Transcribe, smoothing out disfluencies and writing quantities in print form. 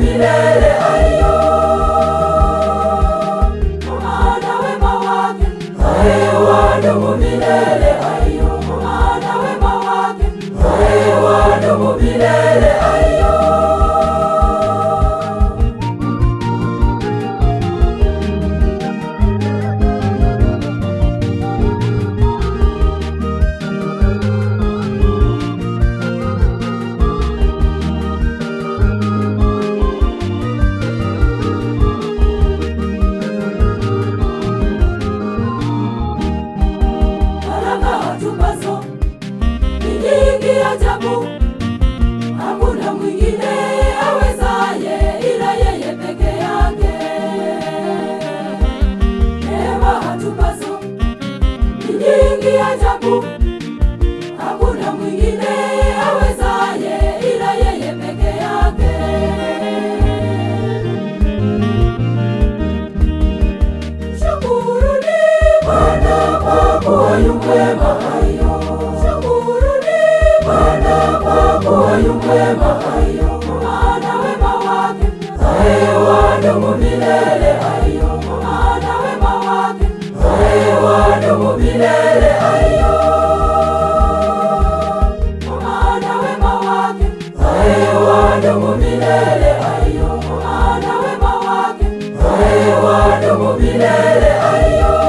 milele ayo. Maana wema wake wadumu milele ayo. Maana wema wake wadumu milele ayo. Ajabu, hakuna mwingine awezaye ila yeye peke yake. Neema atupazo ni nyingi ajabu, hakuna mwingine awezaye ila yeye peke yake. Shukuruni Bwana kwa kuwa yu mwema ayo. Yu mwema ayo. Maana wema wake wadumu milele ayo. Maana wema wake wadumu milele ayo. Maana wema wake wadumu milele ayo. Maana wema wake wadumu milele ayo.